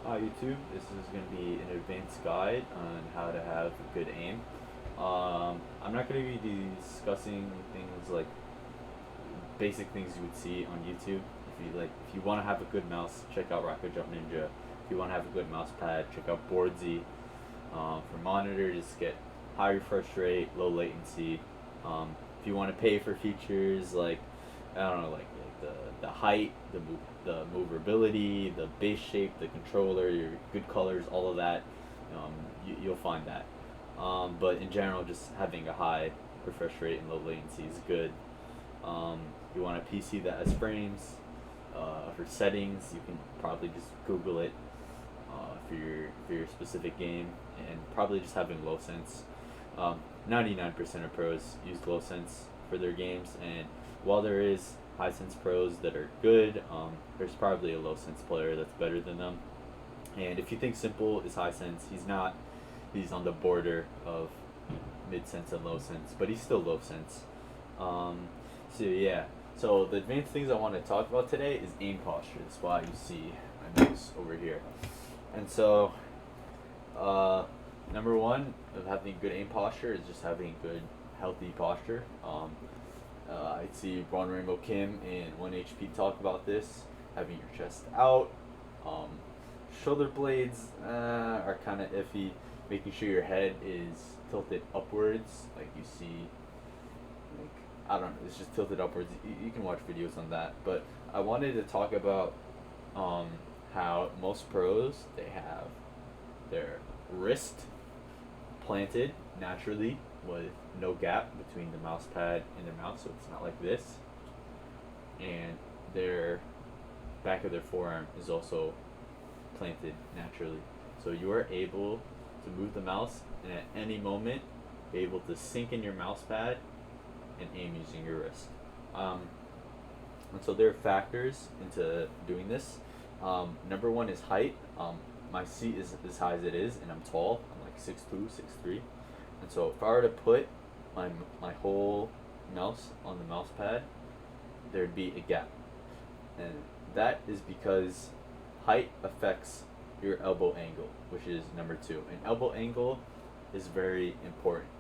Hi YouTube, this is going to be an advanced guide on how to have good aim. I'm not going to be discussing things like basic things you would see on YouTube. If you want to have a good mouse, check out Rocket Jump Ninja. If you want to have a good mouse pad, check out Boardsy. For monitor, just get high refresh rate, low latency. If you want to pay for features like I don't know, like the height, the movability, the base shape, the controller, your good colors, all of that, you'll find that. But in general, just having a high refresh rate and low latency is good. You want a PC that has frames. For settings, you can probably just Google it for your specific game, and probably just having low sense. 99% of pros use low sense for their games, and while there is high sense pros that are good, there's probably a low sense player that's better than them. And if you think simple is high sense, he's not. He's on the border of mid sense and low sense, but he's still low sense. Um, so yeah. So the advanced things I want to talk about today is aim posture. That's why you see my mouse over here. And so, uh, number one of having good aim posture is just having good, healthy posture. I see Ron Rainbow Kim and 1HP talk about this. Having your chest out, um, shoulder blades are kind of iffy. Making sure your head is tilted upwards, like you see. Like I don't know, it's just tilted upwards. You can watch videos on that. But I wanted to talk about um, how most pros they have their wrist planted naturally with no gap between the mouse pad and their mouse, so it's not like this. And their back of their forearm is also planted naturally. So you are able to move the mouse and at any moment be able to sink in your mouse pad and aim using your wrist. Um, and so there are factors into doing this. Number one is height. My seat is as high as it is, and I'm tall. I'm like 6'2", 6'3". And so if I were to put my whole mouse on the mouse pad, there'd be a gap. And that is because height affects your elbow angle, which is number two. And elbow angle is very important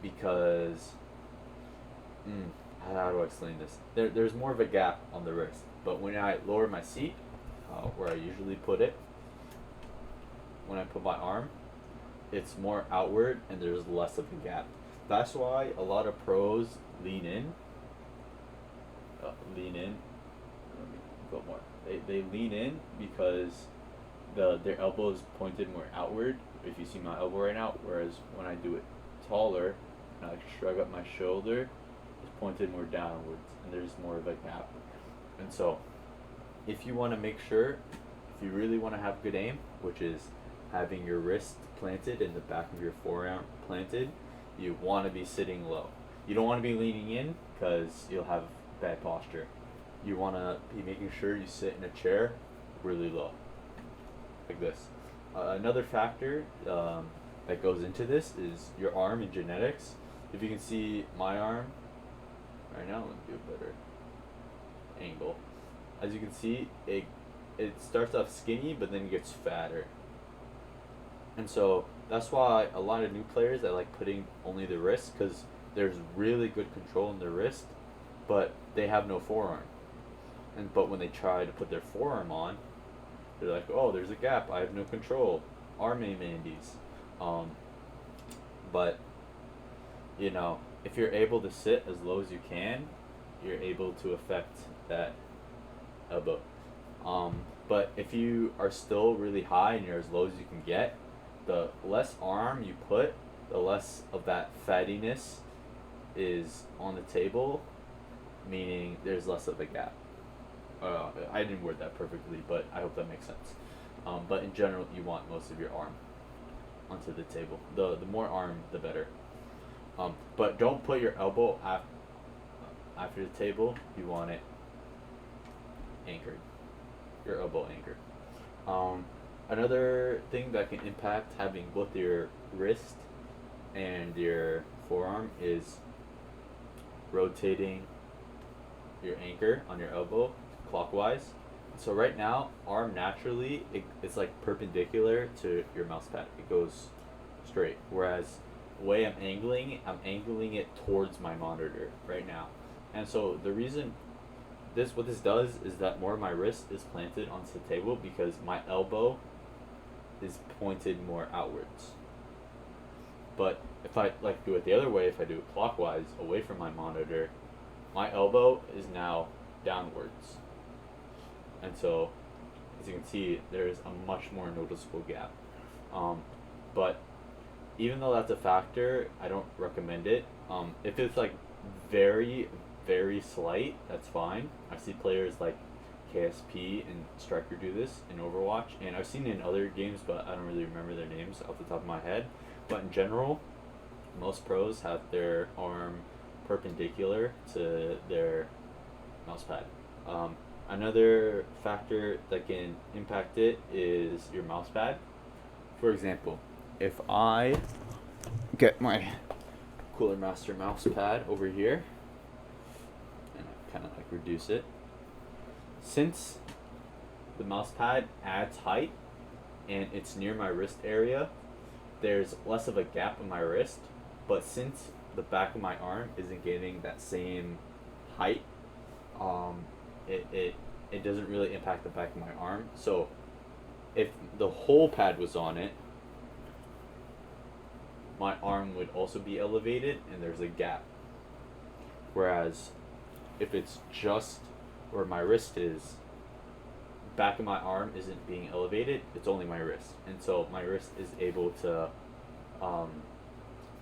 because how do I explain this? There's more of a gap on the wrist, but when I lower my seat, where I usually put it, when I put my arm, it's more outward and there's less of a gap. That's why a lot of pros lean in. Lean in. Let me go more. They lean in because their elbow is pointed more outward. If you see my elbow right now, whereas when I do it taller, and I shrug up my shoulder, it's pointed more downwards, and there's more of a gap. And so, if you want to make sure, if you really want to have good aim, which is having your wrist planted and the back of your forearm planted, you want to be sitting low. You don't want to be leaning in because you'll have bad posture. You want to be making sure you sit in a chair really low, like this. Another factor that goes into this is your arm and genetics. If you can see my arm right now, let me do a better angle. As you can see, it starts off skinny, but then gets fatter. And so that's why a lot of new players I like putting only the wrist because there's really good control in the wrist, but they have no forearm. But when they try to put their forearm on, they're like, oh, there's a gap. I have no control. Arm aim Andes. Um, but if you're able to sit as low as you can, you're able to affect that elbow. But if you are still really high and you're as low as you can get, the less arm you put, the less of that fattiness is on the table, meaning there's less of a gap. I didn't word that perfectly, but I hope that makes sense. But in general, you want most of your arm onto the table. The more arm, the better. But don't put your elbow after the table. You want it anchored. Your elbow anchored. Another thing that can impact having both your wrist and your forearm is rotating your anchor on your elbow clockwise. So right now, arm naturally it's like perpendicular to your mouse pad. It goes straight. Whereas the way I'm angling it towards my monitor right now. And so the reason this what this does is that more of my wrist is planted onto the table because my elbow is pointed more outwards. But if I like do it the other way, if I do it clockwise away from my monitor, my elbow is now downwards. And so as you can see, there's a much more noticeable gap. Um, but even though that's a factor, I don't recommend it. If it's like very, very slight, that's fine. I see players like KSP and Striker do this in Overwatch, and I've seen it in other games, but I don't really remember their names off the top of my head. But in general, most pros have their arm perpendicular to their mouse pad. Another factor that can impact it is your mouse pad. For example, if I get my Cooler Master mouse pad over here and I kind of like reduce it, since the mouse pad adds height and it's near my wrist area, there's less of a gap in my wrist. But since the back of my arm isn't getting that same height, um, it doesn't really impact the back of my arm. So if the whole pad was on it, my arm would also be elevated and there's a gap. Whereas if it's just where my wrist is, back of my arm isn't being elevated, it's only my wrist. And so my wrist is able to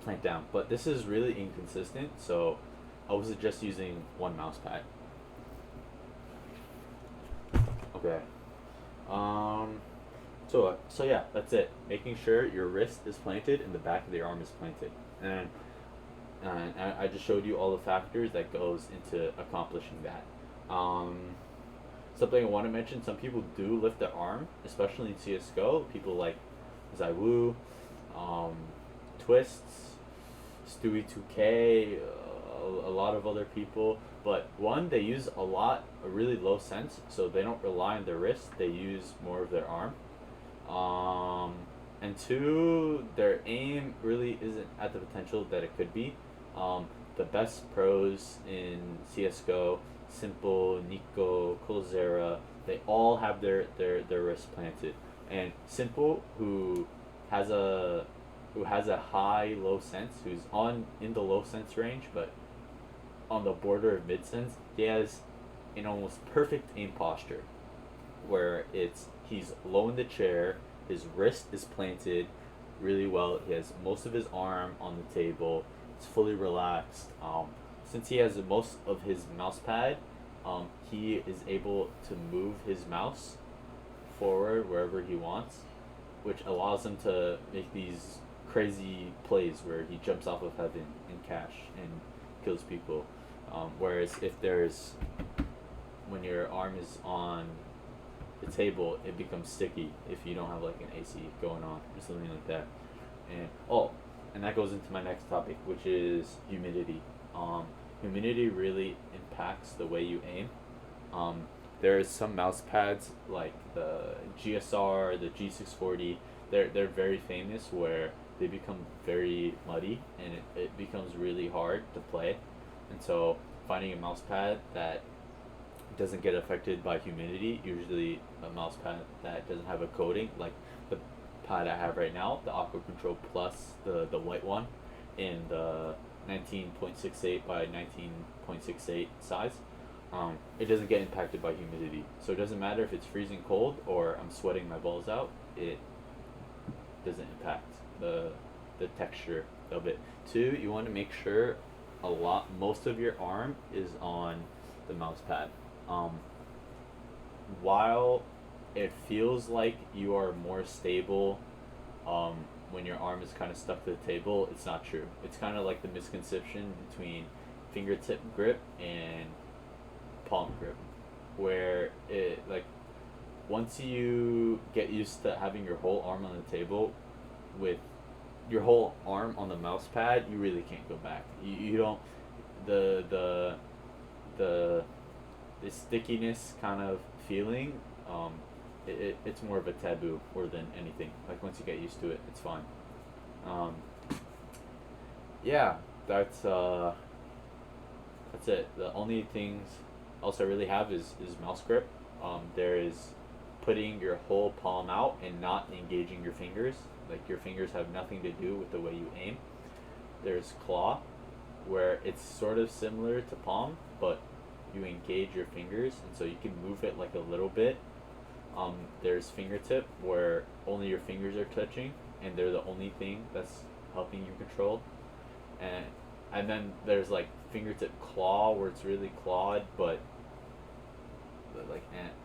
plant down. But this is really inconsistent, so I would suggest using one mouse pad. Okay. So yeah, that's it. Making sure your wrist is planted and the back of the arm is planted. And I just showed you all the factors that goes into accomplishing that. Something I want to mention, some people do lift their arm, especially in CSGO. People like Zywoo, Twists, Stewie2K, a lot of other people. But one, they use a really low sense, so they don't rely on their wrist. They use more of their arm. And two, their aim really isn't at the potential that it could be. The best pros in CSGO, Simple, Nico, Colzera, they all have their wrist planted. And Simple, who has a high low sense, who's in the low sense range, but on the border of mid sense, he has an almost perfect aim posture, where he's low in the chair, his wrist is planted really well, he has most of his arm on the table, he's fully relaxed. Since he has most of his mouse pad, he is able to move his mouse forward wherever he wants, which allows him to make these crazy plays where he jumps off of heaven in cash and kills people. Whereas when your arm is on the table, it becomes sticky if you don't have like an AC going on or something like that. And that goes into my next topic, which is humidity. Humidity really impacts the way you aim. There's some mouse pads like the GSR, the G640. They're very famous where they become very muddy and it becomes really hard to play. And so finding a mouse pad that doesn't get affected by humidity, usually a mouse pad that doesn't have a coating, like the pad I have right now, the Aqua Control Plus, the white one, in the 19.68 by 19.68 size. It doesn't get impacted by humidity. So it doesn't matter if it's freezing cold or I'm sweating my balls out, it doesn't impact the texture of it. Two, you want to make sure most of your arm is on the mouse pad. While it feels like you are more stable when your arm is kind of stuck to the table, it's not true. It's kind of like the misconception between fingertip grip and palm grip, where once you get used to having your whole arm on the table with your whole arm on the mouse pad, you really can't go back. You don't the stickiness kind of feeling, it's more of a taboo more than anything. Like once you get used to it, it's fine. Um, yeah, that's that's it. The only things else I really have is mouse grip. There is putting your whole palm out and not engaging your fingers. Like your fingers have nothing to do with the way you aim. There's claw, where it's sort of similar to palm, but you engage your fingers, and so you can move it like a little bit. There's fingertip, where only your fingers are touching, and they're the only thing that's helping you control. And then there's like fingertip claw, where it's really clawed, but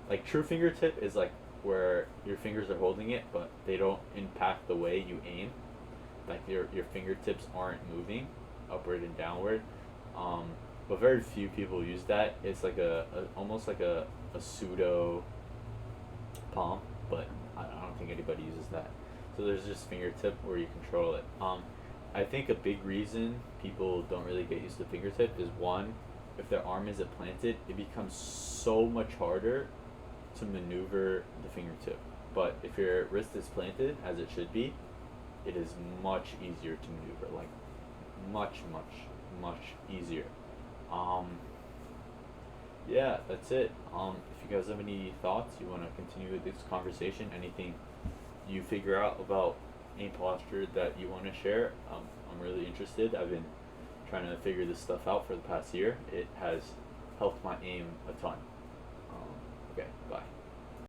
like true fingertip is like where your fingers are holding it, but they don't impact the way you aim. Like your fingertips aren't moving upward and downward. Um, but very few people use that. It's like a almost like a pseudo palm, but I don't think anybody uses that. So there's just fingertip where you control it. I think a big reason people don't really get used to fingertip is one, if their arm isn't planted, it becomes so much harder to maneuver the fingertip. But if your wrist is planted, as it should be, it is much easier to maneuver. Like much easier. Um, yeah, that's it. If you guys have any thoughts, you want to continue with this conversation, anything you figure out about aim posture that you want to share, I'm really interested. I've been trying to figure this stuff out for the past year. It has helped my aim a ton. Okay, bye.